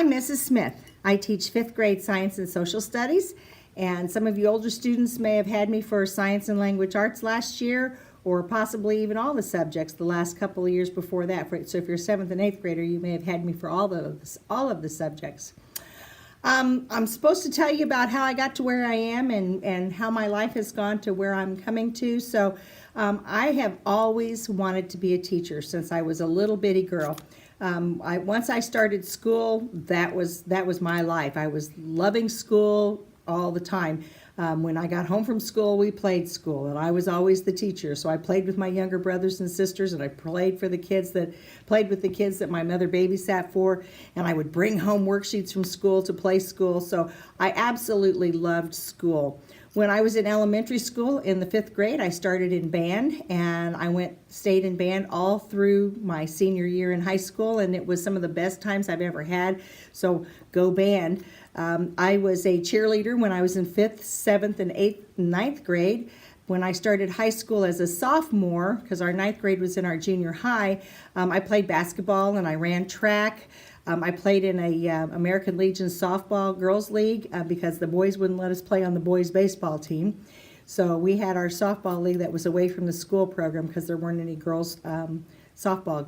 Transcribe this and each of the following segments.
I'm Mrs. Smith. I teach 5th grade science and social studies, and some of you older students may have had me for science and language arts last year, or possibly even all the subjects the last couple of years before that. So if you're a 7th and 8th grader, you may have had me for all of the subjects. I'm supposed to tell you about how I got to where I am and how my life has gone to where I'm coming to. So I have always wanted to be a teacher since I was a little bitty girl. Once I started school, that was my life. I was loving school all the time. When I got home from school, we played school, and I was always the teacher. So I played with my younger brothers and sisters, and I played with the kids that my mother babysat for, and I would bring home worksheets from school to play school. So I absolutely loved school. When I was in elementary school in the 5th grade, I started in band, and I stayed in band all through my senior year in high school, and it was some of the best times I've ever had. So go band. I was a cheerleader when I was in 5th, 7th, and 8th, and 9th grade. When I started high school as a sophomore, because our 9th grade was in our junior high, I played basketball and I ran track. I played in a American Legion softball girls league because the boys wouldn't let us play on the boys baseball team. So we had our softball league that was away from the school program because there weren't any girls softball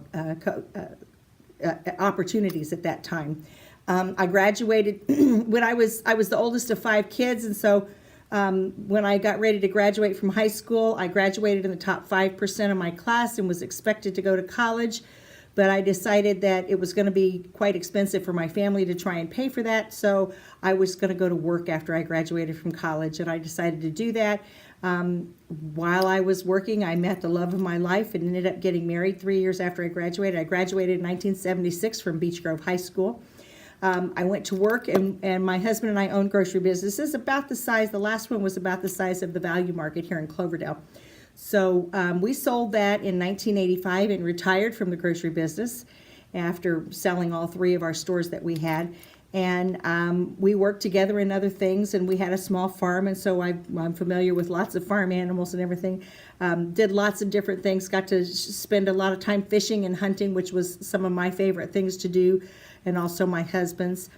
opportunities at that time. I graduated when I was the oldest of 5 kids, and so when I got ready to graduate from high school, I graduated in the top 5% of my class and was expected to go to college. But I decided that it was going to be quite expensive for my family to try and pay for that, so I was going to go to work after I graduated from college, and I decided to do that. While I was working, I met the love of my life and ended up getting married 3 years after I graduated. I graduated in 1976 from Beech Grove High School. I went to work, and my husband and I owned grocery businesses about the size, the last one was about the size of the Value Market here in Cloverdale. So we sold that in 1985 and retired from the grocery business after selling all 3 of our stores that we had. And we worked together in other things, and we had a small farm, and so I'm familiar with lots of farm animals and everything. Did lots of different things, got to spend a lot of time fishing and hunting, which was some of my favorite things to do, and also my husband's.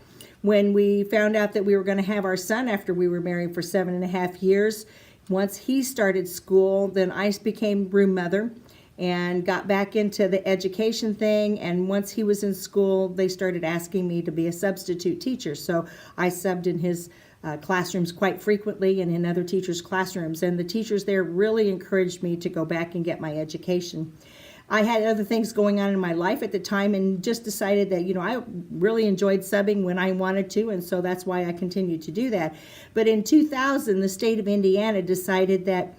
When we found out that we were going to have our son after we were married for 7.5 years, once he started school, then I became room mother and got back into the education thing. And once he was in school, they started asking me to be a substitute teacher. So I subbed in his classrooms quite frequently and in other teachers' classrooms. And the teachers there really encouraged me to go back and get my education. I had other things going on in my life at the time and just decided that, I really enjoyed subbing when I wanted to, and so that's why I continued to do that. But in 2000, the state of Indiana decided that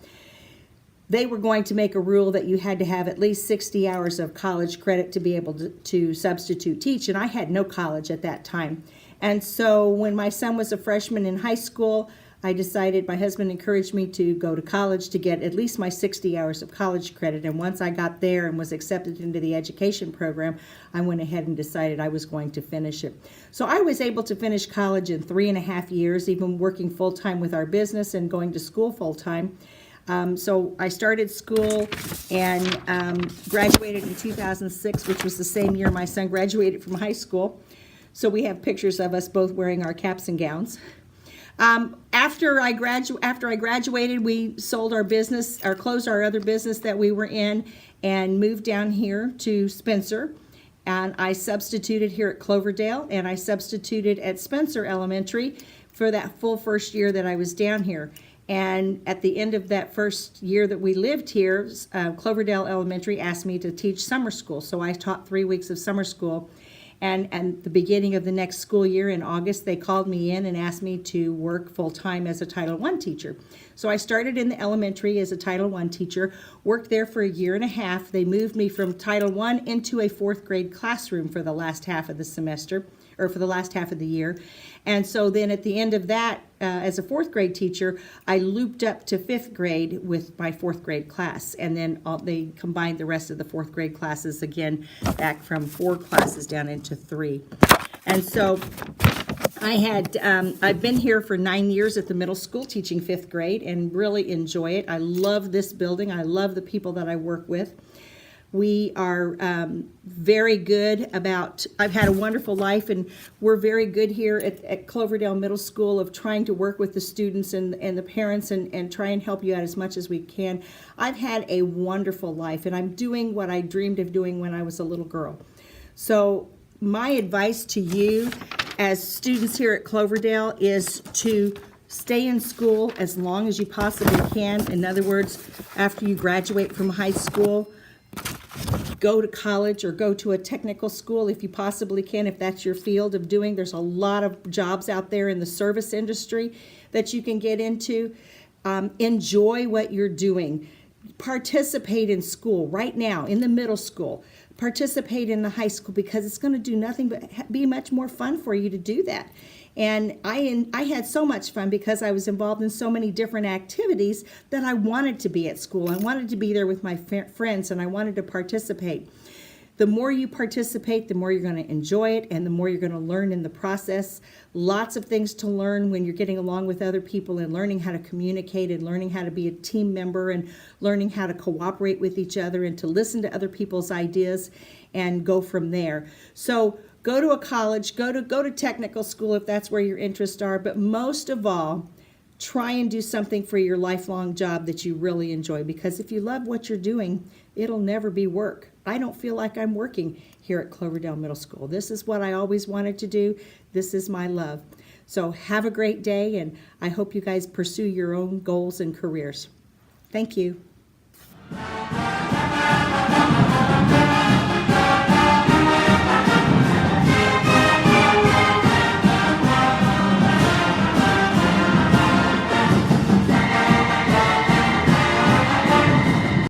they were going to make a rule that you had to have at least 60 hours of college credit to be able to substitute teach, and I had no college at that time. And so when my son was a freshman in high school, I decided, my husband encouraged me to go to college to get at least my 60 hours of college credit. And once I got there and was accepted into the education program, I went ahead and decided I was going to finish it. So I was able to finish college in 3.5 years, even working full-time with our business and going to school full-time. So I started school and graduated in 2006, which was the same year my son graduated from high school. So we have pictures of us both wearing our caps and gowns. After I graduated, we sold our business, or closed our other business that we were in, and moved down here to Spencer. And I substituted here at Cloverdale, and I substituted at Spencer Elementary for that full first year that I was down here. And at the end of that first year that we lived here, Cloverdale Elementary asked me to teach summer school. So I taught 3 weeks of summer school. And the beginning of the next school year in August, they called me in and asked me to work full-time as a Title I teacher. So I started in the elementary as a Title I teacher, worked there for 1.5 years. They moved me from Title I into a 4th grade classroom for the last half of the semester, or for the last half of the year. And so then at the end of that, as a 4th grade teacher, I looped up to 5th grade with my 4th grade class. And then they combined the rest of the 4th grade classes again, back from 4 classes down into 3. And so I've been here for 9 years at the middle school teaching 5th grade and really enjoy it. I love this building. I love the people that I work with. We are very good about, I've had a wonderful life, and we're very good here at Cloverdale Middle School of trying to work with the students and the parents and try and help you out as much as we can. I've had a wonderful life, and I'm doing what I dreamed of doing when I was a little girl. So my advice to you as students here at Cloverdale is to stay in school as long as you possibly can. In other words, after you graduate from high school, go to college or go to a technical school if you possibly can, if that's your field of doing. There's a lot of jobs out there in the service industry that you can get into. Enjoy what you're doing. Participate in school right now, in the middle school. Participate in the high school, because it's going to do nothing but be much more fun for you to do that. And I had so much fun because I was involved in so many different activities that I wanted to be at school. I wanted to be there with my friends, and I wanted to participate. The more you participate, the more you're going to enjoy it, and the more you're going to learn in the process. Lots of things to learn when you're getting along with other people and learning how to communicate and learning how to be a team member and learning how to cooperate with each other and to listen to other people's ideas and go from there. So go to a college, go to technical school if that's where your interests are, but most of all, try and do something for your lifelong job that you really enjoy, because if you love what you're doing, it'll never be work. I don't feel like I'm working here at Cloverdale Middle School. This is what I always wanted to do. This is my love. So have a great day, and I hope you guys pursue your own goals and careers. Thank you.